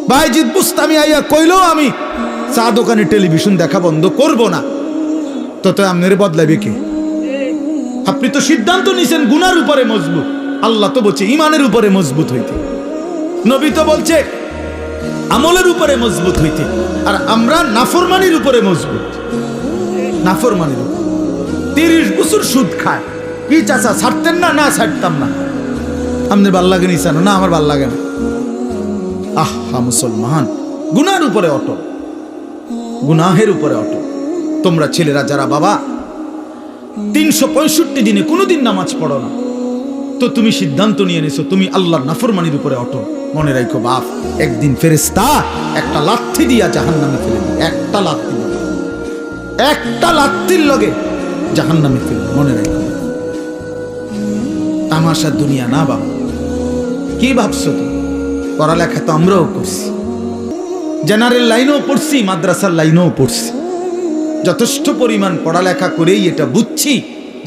বাইজিদ বুস্তামি আইয়া কইলো আমি চা দোকানে টেলিভিশন দেখা বন্ধ করব না, তত আপনার বদলাবে কে? আপনি তো সিদ্ধান্ত নিছেন গুনার উপরে মজবুত, আল্লাহ তো বলছে ইমানের উপরে মজবুত হইতে, নবী তো বলছে আমলের উপরে মজবুত হইতে, আর আমরা নাফরমানির উপরে মজবুত। নাফরমানির উপর 30 বছর সুদ খায়, কি চাচা ছাড়তেন না? না ছাড়তাম না। আপনার ভাল লাগে নি? না আমার ভাল লাগে না। আহা মুসলমান, গুনার উপরে অটল, গুনাহের উপরে অটল। তোমরা ছেলেরা যারা বাবা 365 দিনে কোনোদিন নামাজ পড়ো না, তো তুমি সিদ্ধান্ত নিয়ে নিছো তুমি আল্লাহর নাফরমানির উপরে অটল। মনে রাখো বাপ, একদিন ফেরেশতা একটা লাথি দিয়া জাহান্নামে ফেলে দিবে। একটা লাথি, একটা লাথির লগে জাহান্নামে ফেলে। মনে রাখো, তামাশা দুনিয়া না বাবা। কি ভাবছো তুমি? পড়ালেখা তো আমরাও করছি, জেনারেল লাইনেও পড়ছি, মাদ্রাসার লাইনেও পড়ছি। যথেষ্ট পরিমাণ পড়ালেখা করেই এটা বুঝছি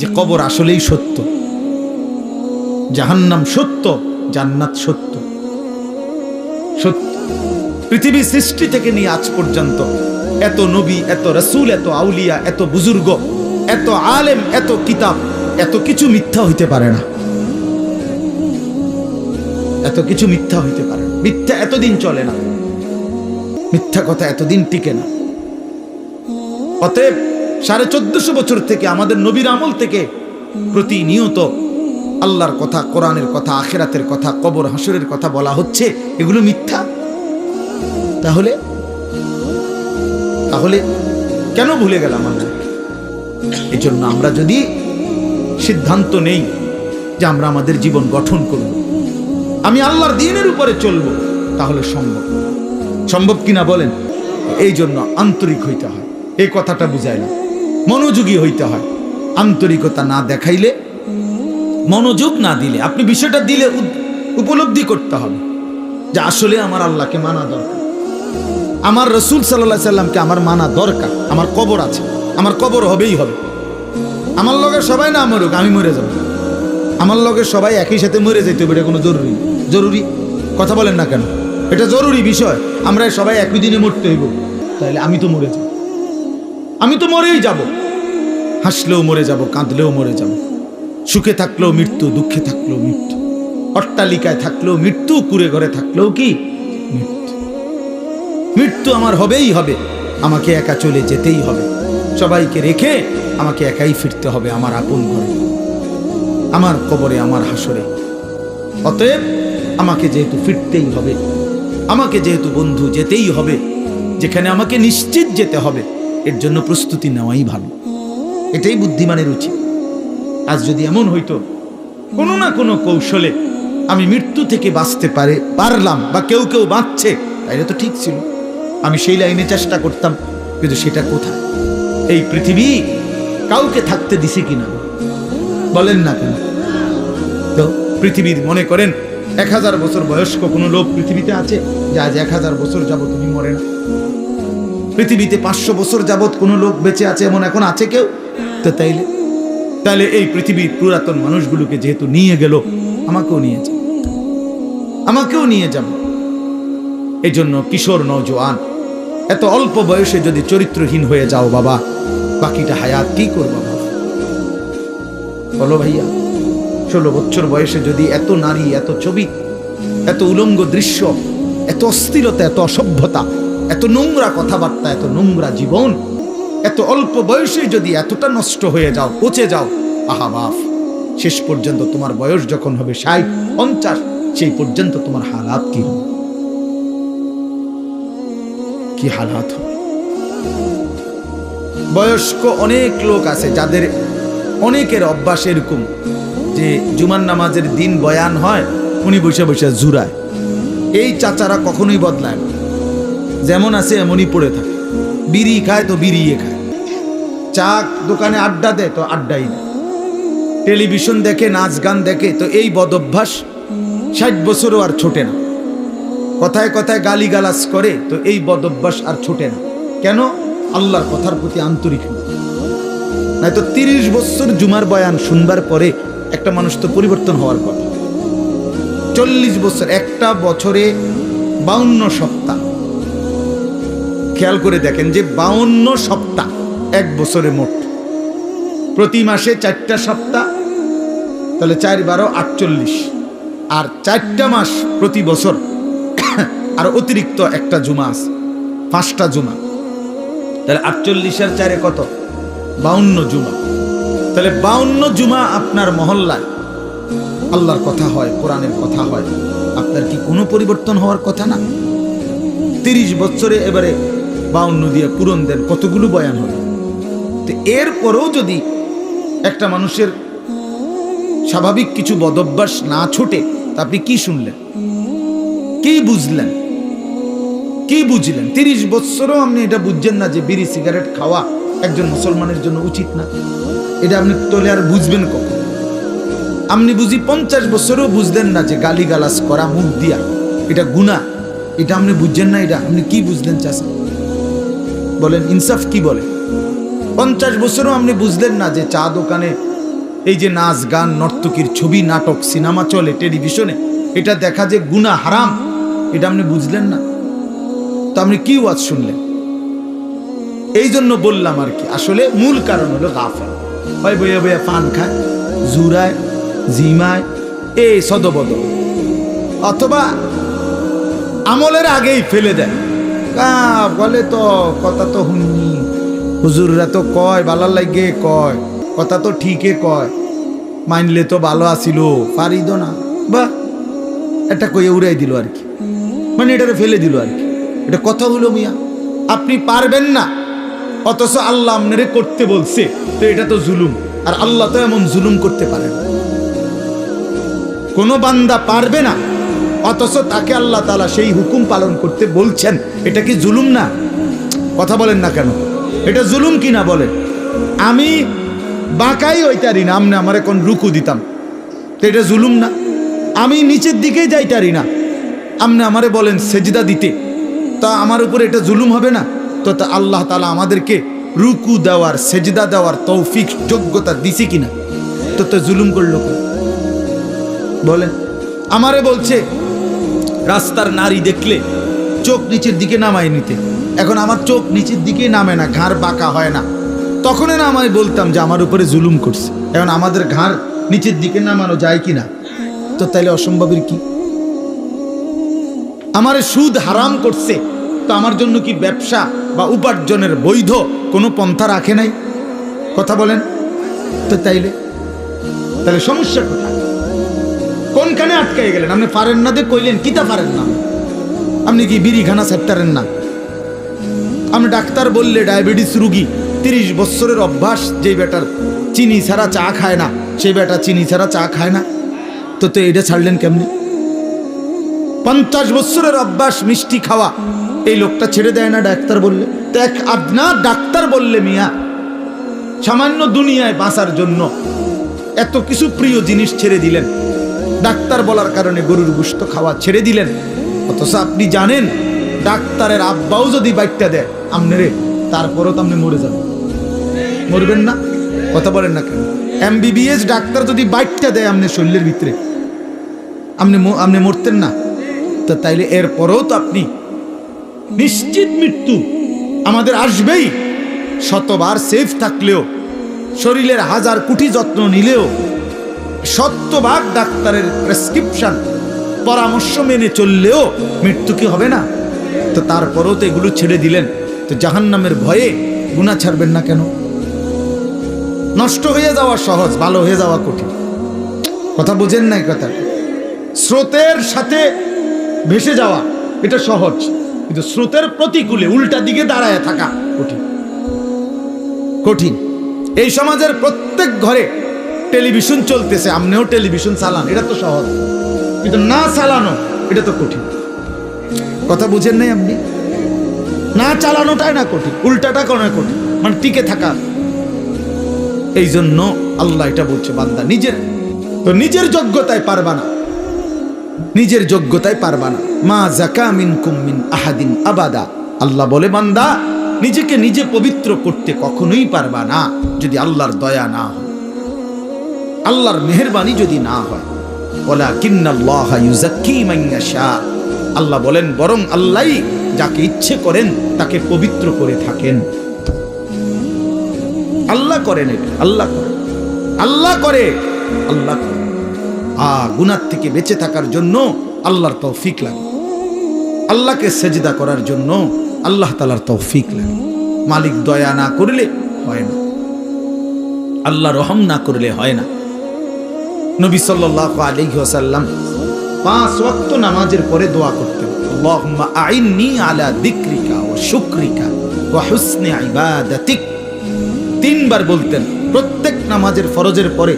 যে কবর আসলেই সত্য, জাহান্নাম সত্য, জান্নাত সত্য। সত্য পৃথিবী সৃষ্টি থেকে নিয়ে আজ পর্যন্ত এত নবী, এত রাসূল, এত আউলিয়া, এত বুজুর্গ, এত আলেম, এত কিতাব, এত কিছু মিথ্যা হইতে পারে না। এত কিছু মিথ্যা হইতে পারে না। মিথ্যা এতদিন চলে না, মিথ্যা কথা এতদিন টিকে না। অতএব 1450 বছর থেকে আমাদের নবীর আমল থেকে প্রতিনিয়ত আল্লাহর কথা, কোরআনের কথা, আখিরাতের কথা, কবর হাসরের কথা বলা হচ্ছে, এগুলো মিথ্যা। তাহলে তাহলে কেন ভুলে গেলাম আমরা? এই জন্য আমরা যদি সিদ্ধান্ত নেই যে আমরা আমাদের জীবন গঠন করব, আমি আল্লাহর দ্বীনের উপরে চলব, তাহলে সম্ভব। সম্ভব কিনা বলেন? এই জন্য আন্তরিক হইতে হয়। এই কথাটা বুঝাইলাম, মনোযোগী হইতে হয়। আন্তরিকতা না দেখাইলে, মনোযোগ না দিলে, আপনি বিষয়টা দিলে উপলব্ধি করতে হবে যে আসলে আমার আল্লাহকে মানা দরকার, আমার রাসূল সাল্লাল্লাহু আলাইহি সাল্লামকে আমার মানা দরকার। আমার কবর আছে, আমার কবর হবেই হবে। আমার লগে সবাই না মরুক, আমি মরে যাব। আমার লগে সবাই একই সাথে মরে যেতে হবে, এটা কোনো জরুরি? জরুরি কথা বলেন না কেন? এটা জরুরি বিষয়। আমরা সবাই একই দিনে মরতে হইব, তাহলে আমি তো মরে যাব, আমি তো মরেই যাব। হাসলেও মরে যাব, কাঁদলেও মরে যাব, সুখে থাকলেও মৃত্যু, দুঃখে থাকলেও মৃত্যু, অট্টালিকায় থাকলেও মৃত্যু, কুড়ে ঘরে থাকলেও কি মৃত্যু। মৃত্যু আমার হবেই হবে, আমাকে একা চলে যেতেই হবে, সবাইকে রেখে আমাকে একাই ফিরতে হবে আমার আপন ঘরে, আমার কবরে, আমার হাসরে। অতএব আমাকে যেহেতু ফিরতেই হবে, আমাকে যেহেতু বন্ধু যেতেই হবে, যেখানে আমাকে নিশ্চিত যেতে হবে, এর জন্য প্রস্তুতি নেওয়াই ভালো। এটাই বুদ্ধিমানের উচিত। আজ যদি এমন হইতো কোনো না কোনো কৌশলে আমি মৃত্যু থেকে বাঁচতে পারলাম, বা কেউ কেউ বাঁচছে, তাইলে তো ঠিক ছিল, আমি সেই লাইনে চেষ্টা করতাম। কিন্তু সেটা কোথায়? এই পৃথিবী কাউকে থাকতে দিছে কিনা বলেন না কেন? তো পৃথিবীর মনে করেন 1000 বছর বয়স্ক কোনো লোক পৃথিবীতে আছে যে আজ 1000 বছর যাবত তুমি মরে না? পৃথিবীতে 500 বছর যাবত কোনো লোক বেঁচে আছে এমন এখন আছে কেউ? তো তাইলে এই পৃথিবীর পুরাতন মানুষগুলোকে যেহেতু নিয়ে গেল, আমাকেও নিয়ে যাবে। এই জন্য কিশোর নওজোয়ান, এত অল্প বয়সে যদি চরিত্রহীন হয়ে যাও বাবা, বাকিটা হায়াত কি করবো বলো ভাইয়া? 16 বছর বয়সে যদি এত নারী, এত ছবি, এত উলঙ্গ দৃশ্য, এত অস্থিরতা, এত অসভ্যতা, এত নোংরা কথাবার্তা, এত নোংরা জীবন, এত অল্প বয়সে যদি এতটা নষ্ট হয়ে যাও, পচে যাও, আহা বাপ, শেষ পর্যন্ত তোমার বয়স যখন হবে 60-50, সেই পর্যন্ত তোমার হালাত কি হবে? কি হালাত হবে? বয়স্ক অনেক লোক আছে যাদের অনেকের অভ্যাস এরকম যে জুমার নামাজের দিন বয়ান হয়, উনি বসে বসে জুরায়। এই চাচারা কখনোই বদলায় না, যেমন আছে এমনই পড়ে থাকে। বিড়ি খায় তো বিড়িয়ে খায়, চা দোকানে আড্ডা দেয় তো আড্ডাই দেয়, টেলিভিশন দেখে, নাচ গান দেখে, তো এই বদ অভ্যাস 60 বছরও আর ছোটে না। কথায় কথায় গালিগালাজ করে, তো এই বদ অভ্যাস আর ছোটে না। কেন? আল্লাহর কথার প্রতি আন্তরিক নাই তো 30 বছর জুমার বয়ান শুনবার পরে একটা মানুষ তো পরিবর্তন হওয়ার কথা। 40 বছর, একটা বছরে 52 সপ্তাহ। খেয়াল করে দেখেন যে 52 সপ্তাহ এক বছরে মোট, প্রতি মাসে 4টা সপ্তাহ, তাহলে 4 12 48, আর 4টা মাস প্রতি বছর, আর অতিরিক্ত একটা জুমা আছে, 5টা জুমা, তাহলে 48 আর 4 কত? 52 জুমা। তাহলে 52 জুমা আপনার মহল্লায় আল্লাহর কথা হয়, কোরআনের কথা হয়, আপনার কি কোনো পরিবর্তন হওয়ার কথা না? 30 বছরে এবারে 52 দিয়ে পূরণ দেন, কতগুলো বয়ান হলো। তো এরপরেও যদি একটা মানুষের স্বাভাবিক কিছু বদভ্যাস না ছোটে, তা আপনি কি শুনলেন, কি বুঝলেন, কি বুঝলেন? 30 বছরও আপনি এটা বুঝছেন না যে বিড়ি সিগারেট খাওয়া একজন মুসলমানের জন্য উচিত না। এটা আপনি তোলে আর বুঝবেন কখন? আপনি বুঝি 50 বছরও বুঝলেন না যে গালিগালাজ করা মুখ দিয়া এটা গুনাহ, এটা আপনি বুঝছেন না। এটা আপনি কি বুঝলেন চাচা? বলেন, ইনসাফ কি বলে? 50 বছরও আপনি বুঝলেন না যে চা দোকানে এই যে নাচ গান নর্তকীর ছবি নাটক সিনেমা চলে টেলিভিশনে, এটা দেখা যে গুনাহ হারাম, এটা আপনি বুঝলেন না। তো আপনি কি ওয়াজ শুনলেন? এই জন্য বললাম আর কি, আসলে মূল কারণ হলো গাফেল। হয় বইয়া বইয়া পান খায়, জুরায়, জিমায়, এই সদবদ, অথবা আমলের আগেই ফেলে দেয়। বলে তো কথা তো হুননি, হুজুররা তো কয় ভালার লাগে, কয় কথা তো ঠিকই কয়, মানলে তো ভালো আসিল, পারিদ না, বা এটা কইয়ে উড়াই দিল আর কি, মানে এটারে ফেলে দিল আর কি। এটা কথা হলো মিয়া, আপনি পারবেন না, অথচ আল্লাহ আপনারে করতে বলছে, তো এটা তো জুলুম। আর আল্লাহ তো এমন জুলুম করতে পারে না। কোনো বান্দা পারবে না, অথচ তাকে আল্লাহ তাআলা সেই হুকুম পালন করতে বলছেন, এটা কি জুলুম না? কথা বলেন না কেন? এটা জুলুম কি না বলেন? আমি বাঁকাই হইতারি না, আমনে আমার এখন রুকু দিতাম, তো এটা জুলুম না? আমি নিচের দিকেই যাইতারি না, আমনে আমারে বলেন সেজদা দিতে, তা আমার উপরে এটা জুলুম হবে না? তো আল্লাহ তাআলা আমাদেরকে রুকু দেওয়ার, সেজদা দেওয়ার তৌফিক যোগ্যতা দিছে কিনা? তো জুলুম করলো বলেন? আমারে বলছে রাস্তার নারী দেখলে চোখ নিচের দিকে নামাই নিতে, এখন আমার চোখ নিচের দিকে নামে না, ঘাড় বাঁকা হয় না, তখনই না আমি বলতাম যে আমার উপরে জুলুম করছে। এখন আমাদের ঘাড় নিচের দিকে নামানো যায় কিনা? তো তাইলে অসম্ভবের কি? আমারে সুদ হারাম করছে, তো আমার জন্য কি ব্যবসা বা উপার্জনের বৈধ কোনো পন্থা রাখে নাই? কথা বলেন তো। তাহলে সমস্যা কোথায়? কোনখানে আটকাই গেলেন? আপনি পারেন না দে কইলেন, কিতা পারেন না? আপনি কি বিড়িখানা ছাড়তারেন না? আপনি ডাক্তার বললে ডায়াবেটিস রুগী, 30 বছরের অভ্যাস, যেই বেটার চিনি ছাড়া চা খায় না, সেই বেটা চিনি ছাড়া চা খায় না, তো এটা ছাড়লেন কেমনি? 50 বছরের অভ্যাস মিষ্টি খাওয়া, এই লোকটা ছেড়ে দেয় না ডাক্তার বললে? দেখ আপনার ডাক্তার বললে মিয়া সামান্য দুনিয়ায় বাঁচার জন্য এত কিছু প্রিয় জিনিস ছেড়ে দিলেন, ডাক্তার বলার কারণে গরুর গোশত খাওয়া ছেড়ে দিলেন, অথচ আপনি জানেন ডাক্তারের আব্বাও যদি বাইকটা দেয় আমনেরে, তারপরও তো আপনি মরে যাবেন। মরবেন না? কথা বলেন না কেন? MBBS ডাক্তার যদি বাইকটা দেয় আপনার শরীরের ভিতরে, আপনি মরতেন না? তো তাইলে এরপরও তো আপনি নিশ্চিত মৃত্যু আমাদের আসবেই। শতবার সেফ থাকলেও, শরীরের 1000 কোটি যত্ন নিলেও, 100 ডাক্তারের প্রেসক্রিপশন পরামর্শ মেনে চললেও মৃত্যু কি হবে না? তো তারপরেও তো এগুলো ছেড়ে দিলেন, তো জাহান্নামের ভয়ে গুনাহ ছাড়বেন না কেন? নষ্ট হয়ে যাওয়া সহজ, ভালো হয়ে যাওয়া কঠিন। কথা বুঝেন নাই কথা? স্রোতের সাথে ভেসে যাওয়া এটা সহজ, কিন্তু স্রোতের প্রতিকূলে উল্টা দিকে দাঁড়ায় থাকা কঠিন। কঠিন। এই সমাজের প্রত্যেক ঘরে টেলিভিশন চলতেছে, আপনিও টেলিভিশন চালান, এটা তো সহজ, কিন্তু না চালানো এটা তো কঠিন। কথা বুঝেন নাই আপনি? না চালানোটাই না কঠিন, উল্টাটা কোনো কঠিন, মানে টিকে থাকা। এই জন্য আল্লাহ এটা বলছে, বান্দা নিজের যোগ্যতায় পারবা না, নিজের যোগ্যতায় পারবা না। মা যাকা মিনকুম মিন আহাদিন আবাদা, আল্লাহ বলে বান্দা নিজেকে নিজে পবিত্র করতে কখনোই পারবা না যদি আল্লাহর দয়া না হয়, আল্লাহর মেহেরবানি যদি না হয়। ওয়ালাকিন্নাল্লাহা ইউযাক্কি মান ইয়াশা, আল্লাহ বলেন বরং আল্লাহই যাকে ইচ্ছে করেন তাকে পবিত্র করে থাকেন। আল্লাহ করেন এটা, আল্লাহ করে, আল্লাহ করে, আল্লাহ করে। গুনাহ থেকে বেঁচে থাকার জন্য আল্লাহর তৌফিক লাগে, আল্লাহকে সেজদা করার জন্য আল্লাহ তাআলার তৌফিক লাগে। মালিক দয়া না করলে হয় না, আল্লাহ রহম না করলে হয় না। নবী সাল্লাল্লাহু আলাইহি ওয়াসাল্লাম 5 ওয়াক্ত নামাজের পরে দোয়া করতেন, আল্লাহুম্মা আইন্নি আলা যিকরিকা ওয়া শুকরিকা ওয়া হুসনি ইবাদাতিক। 3 বার বলতেন প্রত্যেক নামাজের ফরজের পরে।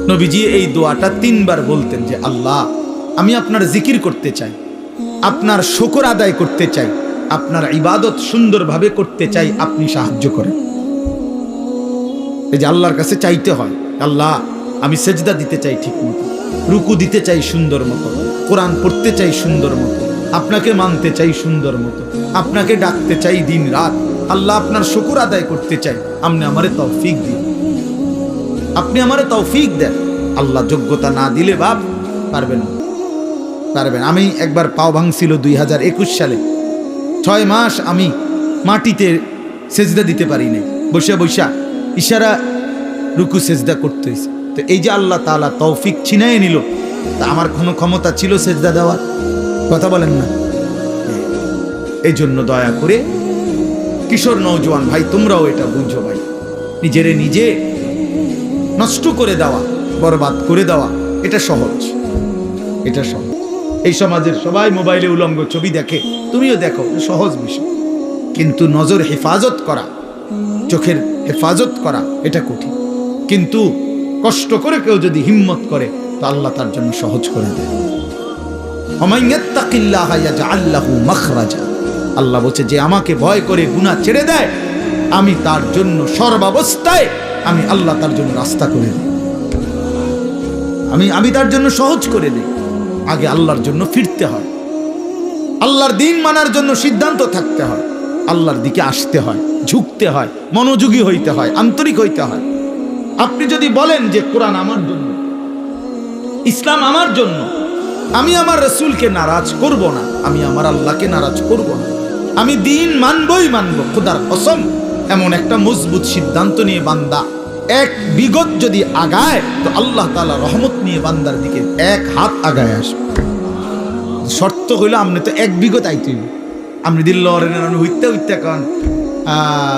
নবীজি এই দোয়াটা 3 বার বলতেন যে আল্লাহ আমি আপনার জিকির করতে চাই, আপনার শুকর আদায় করতে চাই, আপনার ইবাদত সুন্দরভাবে করতে চাই, আপনি সাহায্য করেন। এই যে আল্লাহর কাছে চাইতে হয়, আল্লাহ আমি সেজদা দিতে চাই ঠিক মতো, রুকু দিতে চাই সুন্দর মতো, কোরআন পড়তে চাই সুন্দর মতো, আপনাকে মানতে চাই সুন্দর মতো, আপনাকে ডাকতে চাই দিন রাত। আল্লাহ আপনার শুকর আদায় করতে চাই, আপনি আমারে তৌফিক দিন, আপনি আমারে তৌফিক দেন। আল্লাহ যোগ্যতা না দিলে বাপ পারবেন না, পারবেন। আমি একবার পাও ভাঙছিল 2021 সালে, 6 মাস আমি মাটিতে সেজদা দিতে পারি নাই, বসে বসা ইশারা রুকু সেজদা করতে হয়েছে। তো এই যে আল্লাহ তাআলা তৌফিক ছিনায় নিল, তা আমার কোনো ক্ষমতা ছিল সেজদা দেওয়ার? কথা বলেন না। এই জন্য দয়া করে কিশোর নওজোয়ান ভাই তোমরাও এটা বুঝো ভাই, নিজেরে নিজে নষ্ট করে দেওয়া, বরবাদ করে দেওয়া এটা সহজ, এটা সহজ। এই সমাজের সবাই মোবাইলে উলঙ্গ ছবি দেখে, তুমিও দেখো, সহজ বিষয়। কিন্তু নজর হেফাজত করা, চোখের হেফাজত করা এটা কঠিন। কিন্তু কষ্ট করে কেউ যদি হিম্মত করে তো আল্লাহ তার জন্য সহজ করে দেয়। আল্লাহ বলছে যে আমাকে ভয় করে গুনাহ ছেড়ে দেয়, আমি তার জন্য সর্বাবস্থায় আমি আল্লাহ তার জন্য রাস্তা করে দিই, আমি তার জন্য সহজ করে দিই। আগে আল্লাহর জন্য ফিরতে হয়, আল্লাহর দ্বীন মানার জন্য সিদ্ধান্ত থাকতে হয়, আল্লাহর দিকে আসতে হয়, ঝুঁকতে হয়, মনোযোগী হইতে হয়, আন্তরিক হইতে হয়। আপনি যদি বলেন যে কোরআন আমার জন্য, ইসলাম আমার জন্য, আমি আমার রাসূলকে নারাজ করব না, আমি আমার আল্লাহকে নারাজ করব না, আমি দ্বীন মানবই মানব, খোদার কসম, এমন একটা মজবুত সিদ্ধান্ত নিয়ে বান্দা 1 বিগত যদি আগায় তো আল্লাহ তাআলা রহমত নিয়ে বান্দার দিকে 1 হাত আগায় আসবে। শর্ত হইল আপনি তো 1 বিগত আইতে হইল, আপনি দিল হইতে হইতে কারণ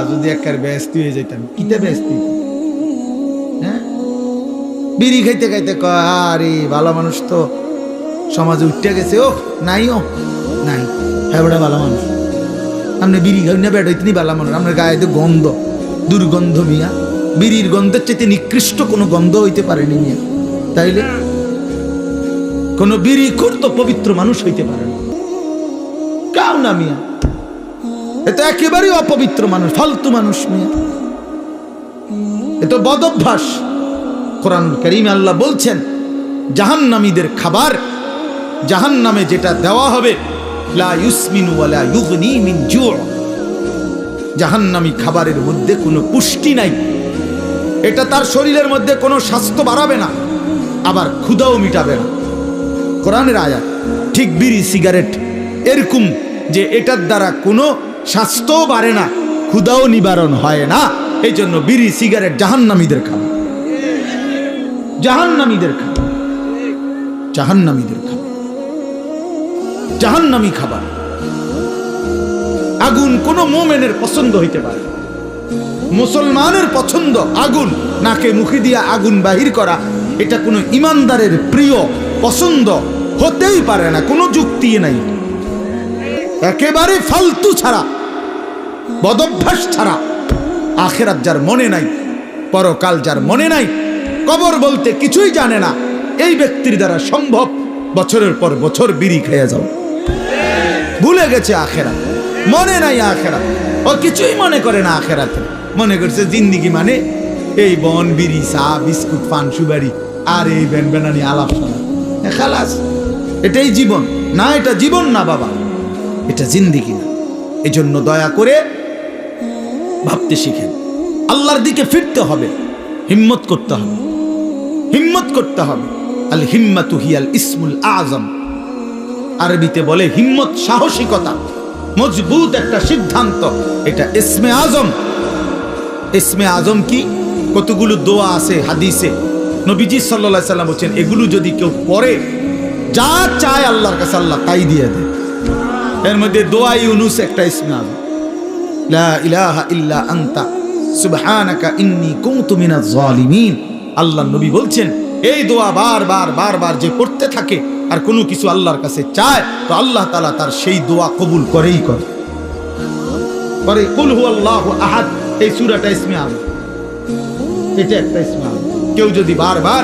যদি একবার ব্যস্ত হয়ে যেতাম, কিতে ব্যস্ত, হ্যাঁ, বিড়ি খাইতে খাইতে আরে ভালো মানুষ তো সমাজে উঠতে গেছে, ও নাই, ও নাই, হ্যাঁ বড় ভালো মানুষ। আপনি বিড়ি খাই না বেড হইতে ভালো মানুষ, আপনার গায়ে তো গন্ধ, দুর্গন্ধ মিয়া, বিড়ির গন্ধের চাইতে নিকৃষ্ট কোনো গন্ধ হইতে পারেনি মিয়া। তাইলে কোন বিড়ি করতো পবিত্র মানুষ হইতে পারে না, কাউ না মিয়া, এতো একেবারেই অপবিত্র মানুষ, ফালতু মানুষ মিয়া, এতো বদ অভ্যাস। কোরআন কারীমে আল্লাহ বলছেন জাহান্নামীদের খাবার, জাহান্নামে যেটা দেওয়া হবে, লা ইউসমিনু ওয়ালা ইউগনি মিন জু', জাহান্নামী খাবারের মধ্যে কোনো পুষ্টি নাই, এটা তার শরীরের মধ্যে কোনো স্বাস্থ্য বাড়াবে না, আবার ক্ষুধাও মিটাবে না। কোরআনের আয়াত। ঠিক বিড়ি সিগারেট এরকম যে এটার দ্বারা কোনো স্বাস্থ্যও বাড়ে না, ক্ষুধাও নিবারণ হয় না, এই জন্য বিড়ি সিগারেট জাহান্নামীদের খাবার, জাহান্নামীদের খাবার, জাহান্নামীদের খাবার, জাহান্নামী খাবার। আগুন কোন মুমিনের পছন্দ হইতে পারে, মুসলমানের পছন্দ আগুন, নাকে মুখে দিয়া আগুন বাহির করা, এটা কোনো ইমানদারের প্রিয় পছন্দ হতেই পারে না, কোনো যুক্তি নাই, একেবারে ফালতু ছাড়া, বদভ্যাস ছাড়া। আখিরাত যার মনে নাই, পরকাল যার মনে নাই, কবর বলতে কিছুই জানে না, এই ব্যক্তির দ্বারা সম্ভব বছরের পর বছর বিড়ি খেয়ে যাও, ভুলে গেছে আখিরাত, মনে নাই আখিরাত, ও কিছুই মনে করে না আখিরাতে, মনে করছে জিন্দিগি মানে এই বন, বিড়ি, চা, বিস্কুট, পান, সুবারি আর এই বেনবেনানি আলাপ সালাপ, খালাস, এটাই জীবন না, এটা জীবন না বাবা, এটা জিন্দিগি না। এই জন্য দয়া করে ভাবতে শিখেন, আল্লাহর দিকে ফিরতে হবে, হিম্মত করতে হবে, হিম্মত করতে হবে। আল হিম্মাতু হিয়াল ইসমুল আযম, আরবিতে বলে হিম্মত, সাহসিকতা, মজবুত একটা সিদ্ধান্ত। এটা ইসমে আজম। ইসমে আজম কি? কতগুলো দোয়া আছে হাদিসে, নবীজি সাল্লাল্লাহু আলাইহি সাল্লাম বলেন এগুলো যদি কেউ পড়ে, যা চায় আল্লাহর কাছে আল্লাহ তাই দিয়ে দেয়। এর মধ্যে দোয়া ইউনুস একটা ইসমে আজম, লা ইলাহা ইল্লা আনতা সুবহানাকা ইন্নী কুনতু মিনাজ জালিমিন। আল্লাহর নবী বলছেন এই দোয়া বারবার যে পড়তে থাকে আর কোনো কিছু আল্লাহর কাছে চায়, তো আল্লাহ তাআলা তার সেই দোয়া কবুল করেই করে। কুল হুয়াল্লাহু আহাদ, এই সূরাটা ইসমে আজম, এটা একটা ইসমে আজম। কেউ যদি বারবার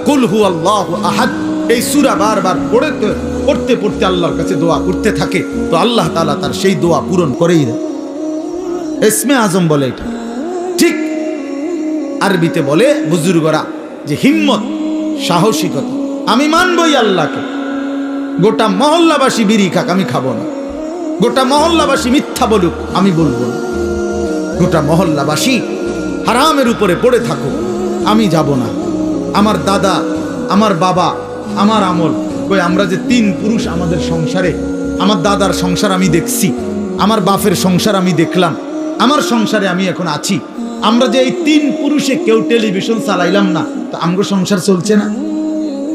কুল হুয়াল্লাহু আহাদ এই সূরা বারবার পড়তে আল্লাহর কাছে দোয়া করতে থাকে, তো আল্লাহ তাআলা তার সেই দোয়া পূরণ করেই দেয়। ইসমে আজম বলে এটা। ঠিক আরবিতে বলে বুজুর্গরা যে হিম্মত, সাহসিকতা। আমি মানবই আল্লাহকে, গোটা মহল্লাবাসী বিড়ি খাক আমি খাবো না, গোটা মহল্লাবাসী মিথ্যা বলুক আমি বলবো না, গোটা মহল্লাবাসী হারামের উপরে পড়ে থাকুক আমি যাব না। আমার দাদা, আমার বাবা, আমার আমল, কই আমরা যে 3 পুরুষ আমাদের সংসারে, আমার দাদার সংসার আমি দেখছি, আমার বাপের সংসার আমি দেখলাম, আমার সংসারে আমি এখন আছি। আমরা যে এই 3 পুরুষে কেউ টেলিভিশন চালাইলাম না, তো আমগো সংসার চলছে না?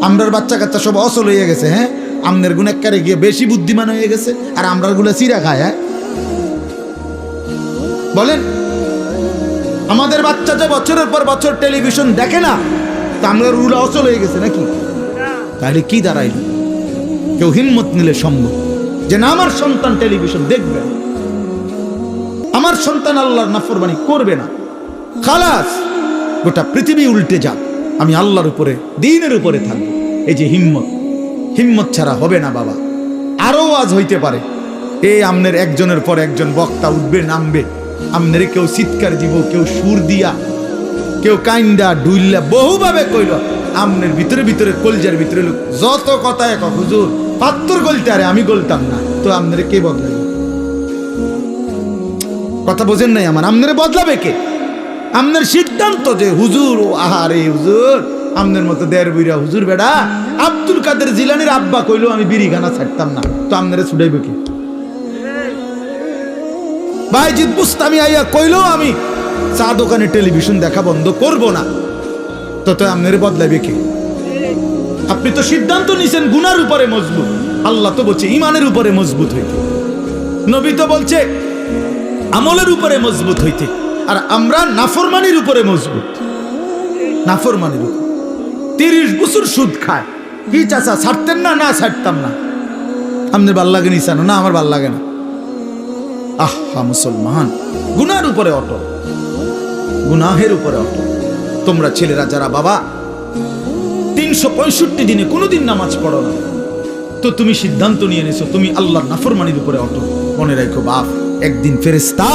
আমরার বাচ্চা কাচ্চা সব অচল হয়ে গেছে। হ্যাঁ, আমনের গুণ একবারে গিয়ে বেশি বুদ্ধিমান হয়ে গেছে, আর আমরার গুলো চিরা খায়। হ্যাঁ বলেন, আমাদের বাচ্চা যে বছরের পর বছর টেলিভিশন দেখে না, তা আমরা রুলা অচল হয়ে গেছে নাকি? তাহলে কি দাঁড়াইল? কেউ হিম্মত নিলে সম্ভব যে না, আমার সন্তান টেলিভিশন দেখবে, আমার সন্তান আল্লাহর নাফরমানি করবে না, খালাস গোটা পৃথিবী উল্টে যাক, আমি আল্লাহর উপরে, দ্বীনের উপরে থাকবো। এই যে হিম্মত ছাড়া হবে না বাবা। আরো আজ হইতে পারে এই আমনের একজনের পর একজন বক্তা উঠবে, নামবে, আমনের কেউ চিৎকার দিব, কেউ সুর দিয়া, কেউ কাইন্ডা ডুইল্লা বহুভাবে কইল, আমনের ভিতরে কলজার ভিতরে লোক যত কথা এক হুজুর পাত্তর গলতে, আরে আমি গলতাম না, তো আমনের কে বদলাবে? কথা বোঝেন নাই আমার? আমনের বদলাবে কে? আমনের সিদ্ধান্ত যে হুজুর, আহারে হুজুর, আমনের মতো দেড় বুইরা হুজুর বেড়া আব্দুল কাদের জিলানির আব্বা কইলো আমি বিড়িখানা ছাড়তাম না, তো আমনের ছুটাইবে কে? বাইজিদ বুস্তামি আইয়া কইলো আমি চা দোকানে টেলিভিশন দেখা বন্ধ করব না, তো আমনের বদলাইবে কে? আপনি তো সিদ্ধান্ত নিছেন গুনার উপরে মজবুত, আল্লাহ তো বলছে ইমানের উপরে মজবুত হইতে, নবী তো বলছে আমলের উপরে মজবুত হইতে, আর আমরা নাফরমানির উপরে মজবুত। নাফরমানির উপর 30 বছর সুদ খায়, কি চাচা ছাড়তেন না? না ছাড়তাম না। আপনার ভাল লাগে নিসানো? না আমার ভাল লাগে না। আহা মুসলমান, গুনার উপরে অটল, গুনাহের উপরে অটল। তোমরা ছেলেরা যারা বাবা 365 দিনে কোনোদিন নামাজ পড়ো না, তো তুমি সিদ্ধান্ত নিয়ে নিছো তুমি আল্লাহর নাফরমানির উপরে অটল। মনে রাখো বাপ, একদিন ফেরেশতা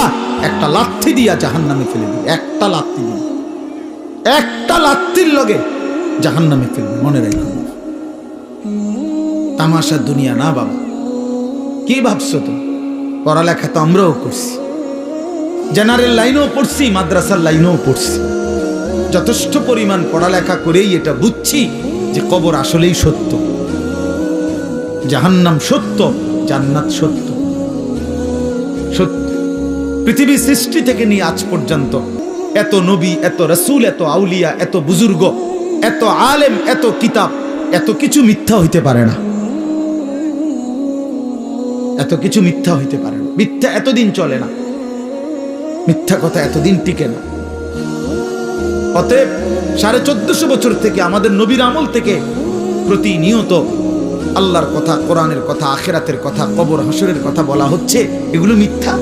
একটা লাথি দিয়া জাহান্নামে ফেলে দিবে, একটা লাথি দিয়ে, একটা লাথির লগে জাহান্নামে ফেলবে। মনে রাখো, তামাশা দুনিয়া না বাবা। কি ভাবছো তো? পড়ালেখা তো আমরাও করছি, জেনারেল লাইনেও পড়ছি, মাদ্রাসার লাইনেও পড়ছি, যথেষ্ট পরিমাণ পড়ালেখা করেই এটা বুঝছি যে কবর আসলেই সত্য, জাহান্নাম সত্য, জান্নাত সত্য। সত্য পৃথিবীর সৃষ্টি থেকে নিয়ে আজ পর্যন্ত এত নবী, এত রাসূল, এত আউলিয়া, এত বুজুর্গ, এত আলেম, এত কিতাব, এত কিছু মিথ্যা হইতে পারে না, এত কিছু মিথ্যা হইতে পারে না। মিথ্যা এতদিন চলে না, মিথ্যা কথা এতদিন টিকে না। অতএব 1450 বছর থেকে আমাদের নবীর আমল থেকে প্রতিনিয়ত আল্লাহর কথা, কোরআনের কথা, আখিরাতের কথা, কবর হাসরের কথা বলা হচ্ছে, এগুলো মিথ্যা।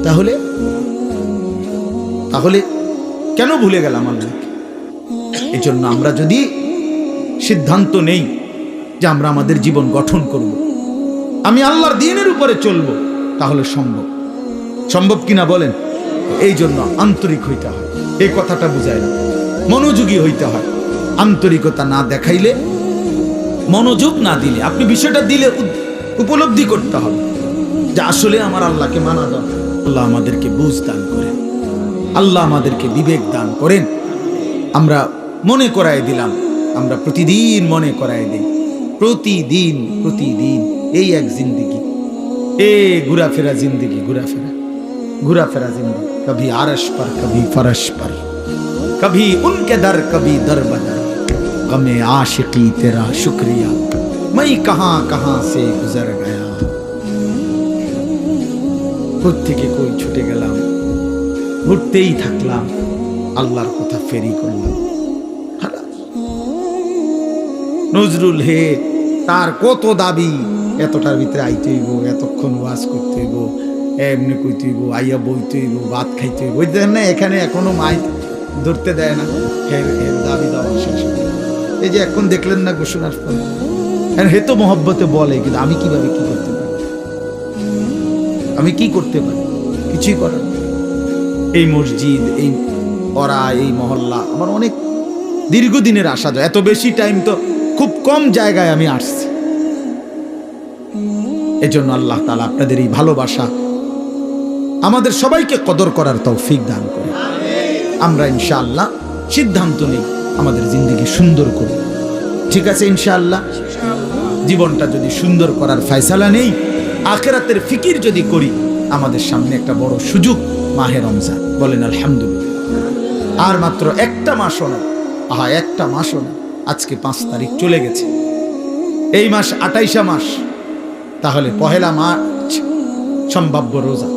তাহলে কেন ভুলে গেলাম আল্লাহকে? এই জন্য আমরা যদি সিদ্ধান্ত নেই যে আমরা আমাদের জীবন গঠন করব, আমি আল্লাহর দ্বীনের উপরে চলব, তাহলে সম্ভব কিনা বলেন? এই জন্য আন্তরিক হইতে হয়, এই কথাটা বুঝায় না, মনোযোগী হইতে হয়। আন্তরিকতা না দেখাইলে, মনোযোগ না দিলে, আপনি বিষয়টা দিলে উপলব্ধি করতে হবে যে আসলে আমার আল্লাহকে মানা দরকার। আল্লাহ আমাদেরকে বুঝ দান করেন, আল্লাহ আমাদেরকে বিবেক দান করেন। আমরা মনে করায় দিলাম, আমরা প্রতিদিন মনে করায় দিই প্রতিদিন প্রতিদিন এই এক জিন্দিগি, ঘোরাফেরা জিন্দিগি, ঘোরাফেরা জিন্দিগি। কभी आरश पर कभी फरश पर, कभी उनके दर कभी दर बदर, गमे आशिकी तेरा शुक्रिया मैं कहां कहां से गुजर गया। প্রত্যেকে কই ছুটে গেলাম, ঘুরতেই থাকলাম, আল্লাহর কথা ফেরি করলাম। নজরুল হে তার কত দাবি, এতটার ভিতরে আইতে হইব, এতক্ষণ ওয়াজ করতে হইব, এমনি কইতে হইব, আইয়া বইতে হইব, ভাত খাইতে হইব। ওই দেন না এখানে এখনো মাই ধরতে দেয় না, দাবি দেওয়া শেষ। এই যে এখন দেখলেন না ঘোষণার ফল, হে তো মহব্বতে বলে, কিন্তু আমি কিভাবে কি করতে পারি, আমি কি করতে পারি, কিছুই করার। এই মসজিদ, এই ওরা, এই মহল্লা আমার অনেক দীর্ঘদিনের আসা যায়। এত বেশি টাইম তো খুব কম জায়গায় আমি আসছি। এজন্য আল্লাহ তাআলা আপনাদের এই ভালোবাসা আমাদের সবাইকে কদর করার তৌফিক দান করে। আমরা ইনশাআল্লাহ সিদ্ধান্ত নেই আমাদের জিন্দেগি সুন্দর করব, ঠিক আছে ইনশাআল্লাহ। জীবনটা যদি সুন্দর করার ফয়সালা নেই, আখিরাতের ফিকির যদি করি, আমাদের সামনে একটা বড় সুযোগ মাহে রমজান। বলেন আলহামদুলিল্লাহ। আর মাত্র একটা মাসও না, একটা মাসও না, আজকে 5 তারিখ চলে গেছে। এই মাস 28 মাস, তাহলে 1 মার্চ সম্ভাব্য রোজা।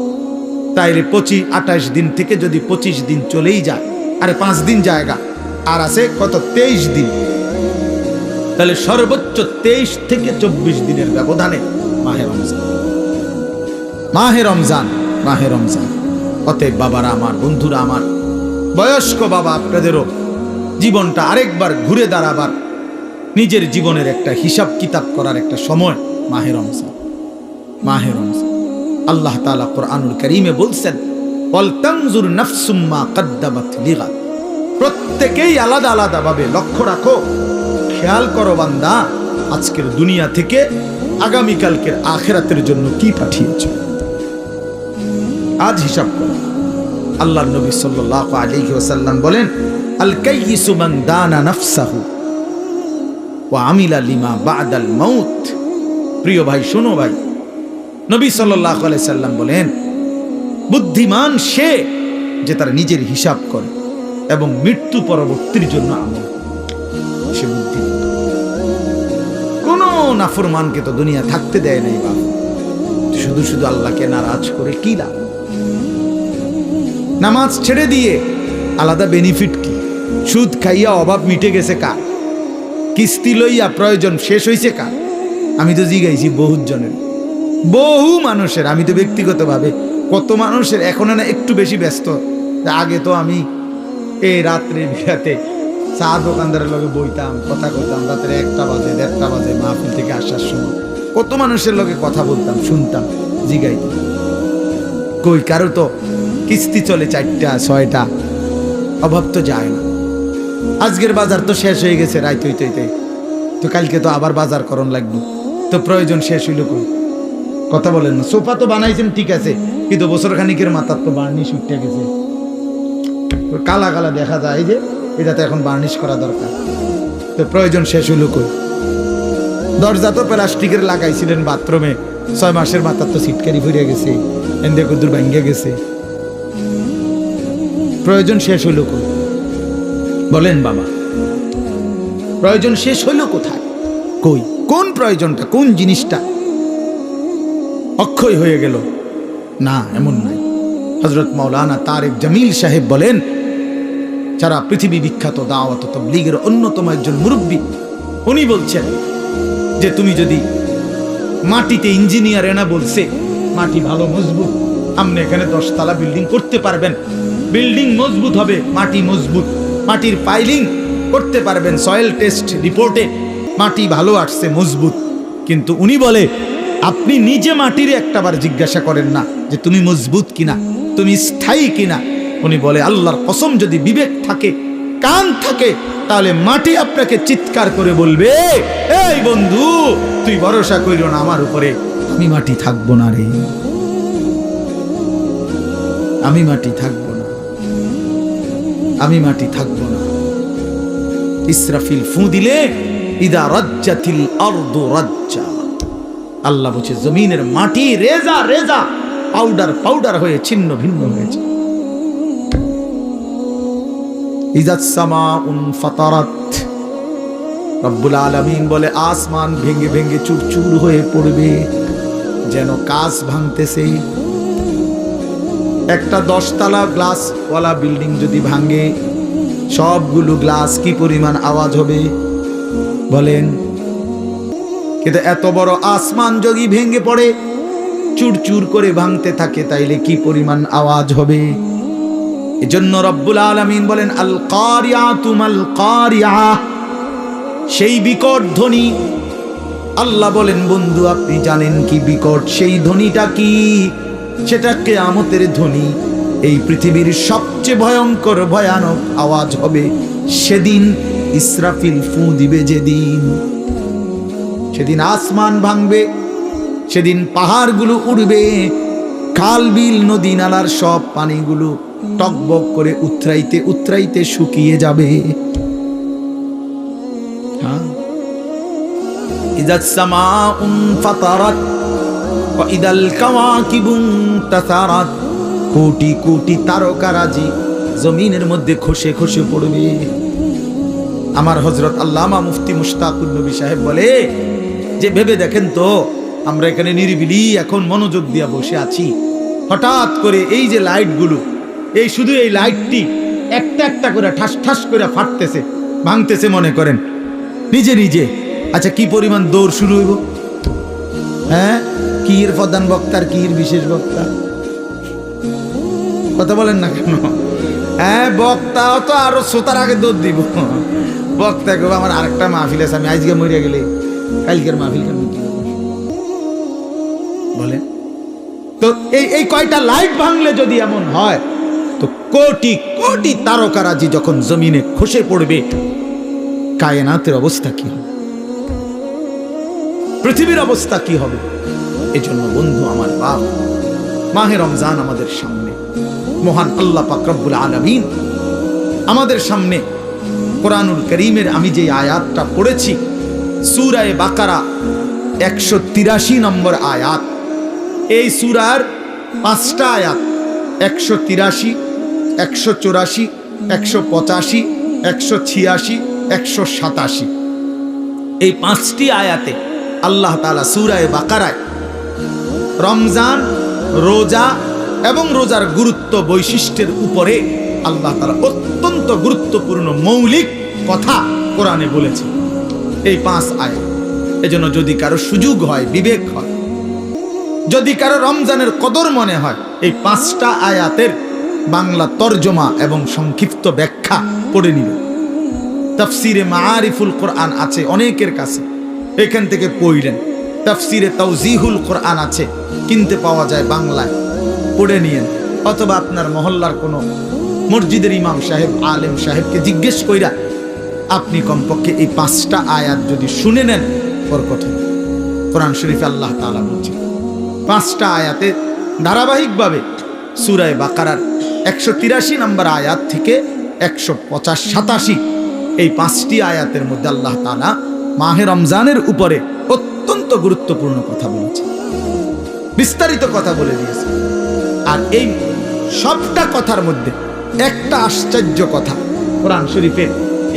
তাইলে 28 দিন থেকে যদি 25 দিন চলেই যায়, আরে 5 দিন জায়গা, আর আছে কত, 23 দিন। তাহলে সর্বোচ্চ 23 থেকে 24 দিনের ব্যবধানে মাহে রমজান, মাহে রমজান, মাহে রমজান। অতএব বাবারা আমার, বন্ধুরা আমার, বয়স্ক বাবা, আপনাদেরও জীবনটা আরেকবার ঘুরে দাঁড়াবার, নিজের জীবনের একটা হিসাব কিতাব করার একটা সময় মাহে রমজান, মাহে রমজান। আল্লাহ তাআলা কোরআনুল কারীমে বলছেন, ওয়াল তানজুর নাফসুম মা কদ্দামাত লিগাদ। প্রত্যেকেই আলাদা আলাদা ভাবে লক্ষ্য রাখো, খেয়াল করো বান্দা, আজকের দুনিয়া থেকে আগামীকালকের আখিরাতের জন্য কি পাঠিয়েছো, আজ হিসাব করো। আল্লাহর নবী সাল্লাল্লাহু আলাইহি ওয়াসাল্লাম বলেন, আল কাইয়িসু মান দানা নাফসাহু ওয়া আমিলা লিমা বা'দাল মাউত। প্রিয় ভাই, শোনো ভাই, নবী সাল্লাল্লাহু আলাইহি সাল্লাম বলেন, বুদ্ধিমান সে যে তার নিজের হিসাব করে এবং মৃত্যু পরবর্তীর জন্য আমল করে, সে বুদ্ধিমান। কোন নাফরমানকে তো দুনিয়া থাকতে দেয় নাই বাবা, শুধু শুধু আল্লাহকে নারাজ করে কি লাভ? নামাজ ছেড়ে দিয়ে আলাদা বেনিফিট কি? সুদ খাইয়া অভাব মিটে গেছে কার? কিস্তি লইয়া প্রয়োজন শেষ হয়েছে কার? আমি তো জিগাইছি বহুত জনের, বহু মানুষের। আমি তো ব্যক্তিগতভাবে কত মানুষের এখন না একটু বেশি ব্যস্ত। আগে তো আমি এই রাত্রে বিরাতে চা দোকানদারের লগে বইতাম, কথা করতাম, রাত্রে 1টা বাজে 1:30 বাজে মাহফিল থেকে আসার সময় কত মানুষের লগে কথা বলতাম, শুনতাম, জিগাইতাম। কই কারো তো কিস্তি চলে 4টা 6টা, অভাব তো যায় না। আজকের বাজার তো শেষ হয়ে গেছে রাত হইতে হইতে, তো কালকে তো আবার বাজার করণ লাগবে, তো প্রয়োজন শেষ হইল কই? কথা বলেন না। সোফা তো বানাইছেন ঠিক আছে, কিন্তু বছর খানিকের মাথার তো বার্নিশ উঠতে গেছে, কালা কালা দেখা যায়, যে এটা তো এখন বার্নিশ করা দরকার, তো প্রয়োজন শেষ হইল কই? দরজা তো প্লাস্টিকের লাগাইছিলেন বাথরুমে, 6 মাসের মাথার তো সিটকারি ফুরিয়ে গেছে, এন্দে কুদুর ভাঙ্গে গেছে, প্রয়োজন শেষ হইল কই? বলেন বাবা, প্রয়োজন শেষ হইল কোথায়? কই? কোন প্রয়োজনটা, কোন জিনিসটা অক্ষয় হয়ে গেল? না, এমন নাই। হযরত মাওলানা তারেক জামিল সাহেব বলেন, যারা পৃথিবী বিখ্যাত দাওয়াত ও তাবলীগের অন্যতম একজন মুরব্বী, উনি বলছেন যে তুমি যদি মাটিতে, ইঞ্জিনিয়ার এনা বলছে মাটি ভালো মজবুত, আপনি এখানে 10 তলা বিল্ডিং করতে পারবেন, বিল্ডিং মজবুত হবে, মাটি মজবুত, মাটির পাইলিং করতে পারবেন, সয়েল টেস্ট রিপোর্টে মাটি ভালো আসছে, মজবুত। কিন্তু উনি বলে, আপনি নিজে মাটির একটাবার জিজ্ঞাসা করেন না যে তুমি মজবুত কিনা, তুমি স্থায়ী কিনা। উনি বলে, আল্লাহর কসম, যদি বিবেক থাকে, কান থাকে, তাহলে মাটি আপনাকে চিৎকার করে বলবে, এই বন্ধু, তুই ভরসা করিও না আমার উপরে, আমি মাটি থাকবো না রে, আমি মাটি থাকবো না, আমি মাটি থাকবো না। ইসরাফিল ফু দিলে ইদা রাজ্জাতিল আরদু রাজ্জা, আল্লাহ বলছে জমিনের মাটি রেজা রেজা পাউডার পাউডার হয়ে ছিন্ন ভিন্ন হয়েছে। ইজাস সামাউন ফাতারাত, রব্বুল আলামিন বলে আসমান ভেঙে ভেঙে চুরচুর হয়ে পড়বে, যেন কাঁচ ভাঙতেছে। একটা 10 তলা গ্লাসওয়ালা বিল্ডিং যদি ভাঙে, সবগুলো গ্লাস কি পরিমাণ আওয়াজ হবে বলেন? কিন্তু এত বড় আসমান যদি ভেঙে পড়ে, চুরচুর করে ভাঙতে থাকে, তাইলে কি পরিমাণ আওয়াজ হবে? এজন্য রব্বুল আলামিন বলেন আল কারিয়াতু মাল কারিয়া, সেই বিকট ধ্বনি। আল্লাহ বলেন বন্ধু আপনি জানেন কি বিকট সেই ধ্বনিটা কি? সেটা কিয়ামতের ধ্বনি। এই পৃথিবীর সবচেয়ে ভয়ঙ্কর ভয়ানক আওয়াজ হবে সেদিন ইসরাফিল ফু দিবে যেদিন। সেদিন আসমান ভাঙবে, সেদিন পাহাড়গুলো উড়বে, খাল বিল নদী নালার সব পানিগুলো টকবক করে উতরাইতে উতরাইতে শুকিয়ে যাবে। ইযাস সামাউন ফাতারাত ওয়া ইদাল কাওয়াকিবু তাসারাত, কোটি কোটি তারকারাজি জমিনের মধ্যে খসে খসে পড়বে। আমার হযরত আল্লামা মুফতি মুশতাকুর নবী সাহেব বলে যে ভেবে দেখেন তো, আমরা এখানে নিরিবিলি এখন মনোযোগ দিয়ে বসে আছি, হঠাৎ করে এই যে লাইটগুলো, এই শুধু এই লাইটটি একটা একটা করে ঠাস ঠাস করে ফাটতেছে, ভাঙতেছে মনে করেন নিজে নিজে। আচ্ছা কি পরিমাণ দৌড় শুরু হইব? হ্যাঁ, কির প্রধান বক্তার কির বিশেষ বক্তা, কথা বলেন না কেন? হ্যাঁ, বক্তাও তো আরো শ্রোতার আগে দৌড় দিব। বক্তা কেউ আমার আরেকটা মাহফিল আছে, আমি আজকে মরিয়া গেলে কালকের মাহফিল বলে। তো এই কয়টা লাইট ভাঙলে যদি এমন হয়, তো কোটি কোটি তারকারাজি যখন জমিনে খসে পড়বে, কায়নাতের অবস্থা কি হবে? পৃথিবীর অবস্থা কি হবে? এজন্য বন্ধু আমার বাপ, মাহে রমজান আমাদের সামনে, মহান আল্লাহ পাক রব্বুল আলামিন আমাদের সামনে কোরআনুল কারীমের আমি যে আয়াতটা পড়েছি, সূরা বাকারা 183 নম্বর আয়াত। এই সূরার 5টা আয়াত 183, 184, 185, 186, 187, এই 5টি আয়াতে আল্লাহ তাআলা সূরা বাকারায় রমজান, রোজা এবং রোজার গুরুত্ব বৈশিষ্ট্যের উপরে আল্লাহ তাআলা অত্যন্ত গুরুত্বপূর্ণ মৌলিক কথা কোরআনে বলেছে এই 5 আয়াত। এজন্য যদি কারো সুযোগ হয়, বিবেক হয়, যদি কারো রমজানের কদর মনে হয়, এই 5টা আয়াতের বাংলা তরজমা এবং সংক্ষিপ্ত ব্যাখ্যা পড়ে নিবে। তাফসিরে মাআরিফুল কোরআন আছে অনেকের কাছে, এখান থেকে পড়লেন। তাফসিরে তাওজিহুল কোরআন আছে, কিনতে পাওয়া যায় বাংলায়, পড়ে নিয়েন। অথবা আপনার মহল্লার কোনো মসজিদের ইমাম সাহেব, আলেম সাহেবকে জিজ্ঞেস কইরা আপনি কমপক্ষে এই 5টা আয়াত যদি শুনে নেন, বরকত হবে। কোরআন শরীফে আল্লাহ তাআলা বলছে 5টা আয়াতে ধারাবাহিকভাবে সূরা বাকারার 183 নম্বর আয়াত থেকে 187 এই 5টি আয়াতের মধ্যে আল্লাহ তাআলা মাহে রমজানের উপরে অত্যন্ত গুরুত্বপূর্ণ কথা বলেছে, বিস্তারিত কথা বলে দিয়েছে। আর এই সবটা কথার মধ্যে একটা আশ্চর্য কথা কোরআন শরীফের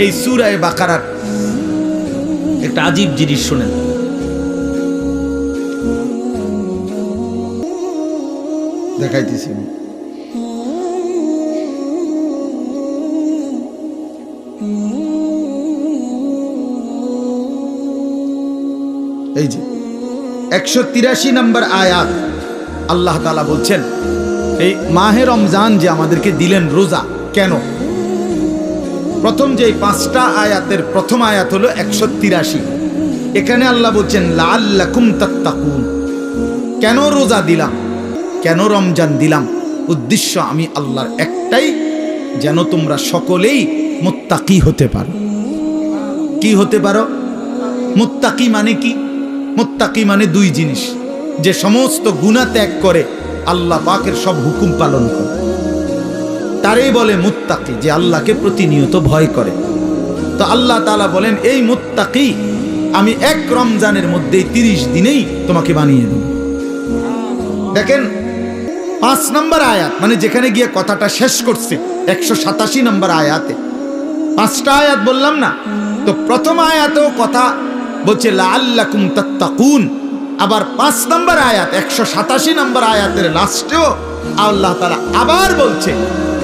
এই সূরা বাকারার একটা আজীব জিনিস শুনেন। দেখাইতেছি এই যে 183 নম্বর আয়াত। আল্লাহ তাআলা বলছেন এই মাহে রমজান যে আমাদেরকে দিলেন রোজা, কেন? প্রথম যে 5টা আয়াতের প্রথম আয়াত হলো 183। এখানে আল্লাহ বলছেন লাআল্লাকুম তাত্তাকুন, কেন রোজা দিলাম, কেন রমজান দিলাম? উদ্দেশ্য আমি আল্লাহর একটাই, যেন তোমরা সকলেই মুত্তাকি হতে পারো। কি হতে পারো? মুত্তাকি মানে কি? মুত্তাকি মানে 2 জিনিস, যে সমস্ত গুনাহ ত্যাগ করে আল্লাহ পাকের সব হুকুম পালন করে, তারই বলে মুত্তাকি, যে আল্লাহকে প্রতিনিয়ত ভয় করে। তো আল্লাহ তাআলা বলেন এই মুত্তাকি আমি এক রমজানের মধ্যেই 30 দিনেই তোমাকে বানিয়ে দেব। দেখেন 5 নম্বর আয়াত, মানে যেখানে গিয়ে কথাটা শেষ করছে 187 নম্বর আয়াতে, 5টা আয়াত বললাম না? তো প্রথম আয়াতেও কথা বলছে লাআল্লাকুম তাত্তাকুন, আবার 5 নম্বর আয়াত 187 নম্বর আয়াতের লাস্টেও আল্লাহ তাআলা আবার বলছে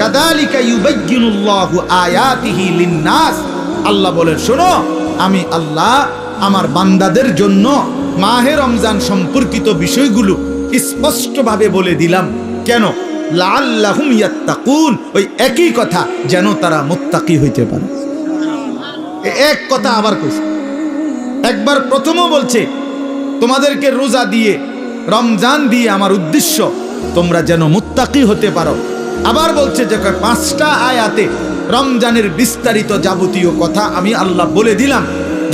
কাযালিকা ইউবায়্যিনুল্লাহু আয়াতিহি লিন-নাস। আল্লাহ বলেন শোনো, আমি আল্লাহ আমার বান্দাদের জন্য মাহে রমজান সম্পর্কিত বিষয়গুলো স্পষ্টভাবে বলে দিলাম। কেন? লাআল্লাহুম ইয়াত্তাকুন, ওই একই কথা, যেন তারা মুত্তাকি হইতে পারে। এক কথা আবার কইছে, একবার প্রথমও বলছে তোমাদেরকে রোজা দিয়ে রমজান দিয়ে আমার উদ্দেশ্য তোমরা যেন মুত্তাকি হতে পারো। আবার বলছে যে 5টা আয়াতে রমজানের বিস্তারিত যাবতীয় কথা আমি আল্লাহ বলে দিলাম।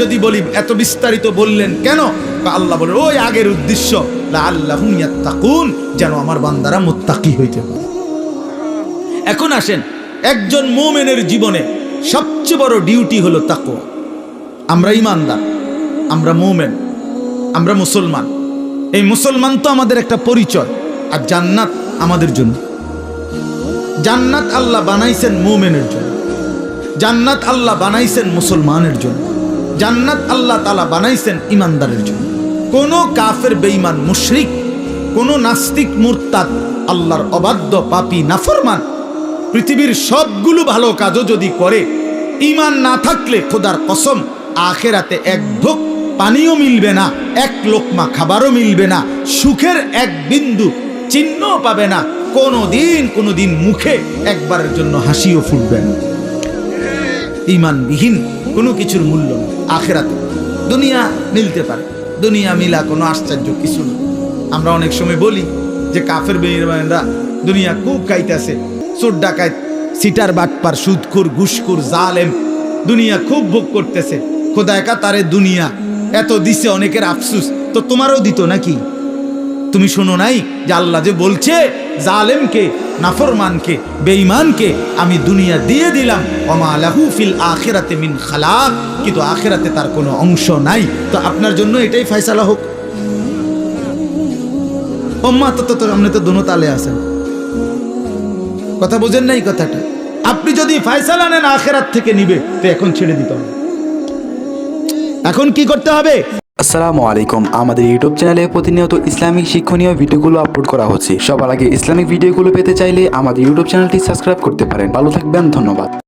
যদি বলি এত বিস্তারিত বললেন কেন? আল্লাহ বলে ওই আগের উদ্দেশ্য লাআল্লাহুম ইয়াত্তাকুন, যেন আমার বান্দারা মুত্তাকি হইতে পারে। এখন আসেন, একজন মুমিনের জীবনে সবচেয়ে বড় ডিউটি হলো তাকওয়া। আমরা ঈমানদার, আমরা মুমিন, আমরা মুসলমান। এই মুসলমান তো আমাদের একটা পরিচয়, আর জান্নাত আমাদের জন্য। জান্নাত আল্লাহ বানাইছেন মুমিনের জন্য, জান্নাত আল্লাহ বানাইছেন মুসলমানের জন্য, জান্নাত আল্লাহ তাআলা বানাইছেন ঈমানদারের জন্য। কোন কাফের বেঈমান মুশরিক, কোন নাস্তিক মুরতাদ, আল্লাহর অবাধ্য পাপী নাফরমান পৃথিবীর সবগুলো ভালো কাজও যদি করে, ঈমান না থাকলে খোদার কসম আখিরাতে এক ঢোক পানিও মিলবে না, এক লোকমা খাবারও মিলবে না, সুখের এক বিন্দু চিহ্নও পাবে না, কোনোদিন মুখে একবারের জন্য হাসিও ফুটবে না। ঈমানবিহীন কোনো কিছুর মূল্য নেই আখিরাতে। দুনিয়া মিলতে পারে, দুনিয়া মিলা কোনো আশ্চর্য কিছু না। আমরা অনেক সময় বলি যে কাফের বেঈমানরা দুনিয়া খুব খাইতেছে, চোর ডাকাত, সিটার বাটপার, সুদখোর, ঘুষখোর, জালেম দুনিয়া খুব ভোগ করতেছে। খোদা একা তারে দুনিয়া এত দিছে, অনেকের আফসুস, তো তোমারও দিত নাকি? তুমি শোনো নাই যে আল্লাহ যে বলছে জালেমকে, নাফরমানকে, বেঈমানকে আমি দুনিয়া দিয়ে দিলাম, ওমা লাহু ফিল আখিরাতি মিন খালাক, কিন্তু আখিরাতে তার কোনো অংশ নাই। তো আপনার জন্য এটাই ফয়সালা হোক। ওম্মা তো আপনি তো দোনো তালে আছেন, কথা বোঝেন নাই কথাটা। আপনি যদি ফয়সালা নেন আখিরাত থেকে নিবে, তো এখন ছেড়ে দিতে হবে। এখন কি করতে হবে? আসসালামু আলাইকুম। আমাদের ইউটিউব চ্যানেলে প্রতিনিয়ত ইসলামিক শিক্ষণীয় ভিডিওগুলো আপলোড করা হচ্ছে। সবার আগে ইসলামিক ভিডিওগুলো পেতে চাইলে আমাদের ইউটিউব চ্যানেলটি সাবস্ক্রাইব করতে পারেন। ভালো থাকবেন, ধন্যবাদ।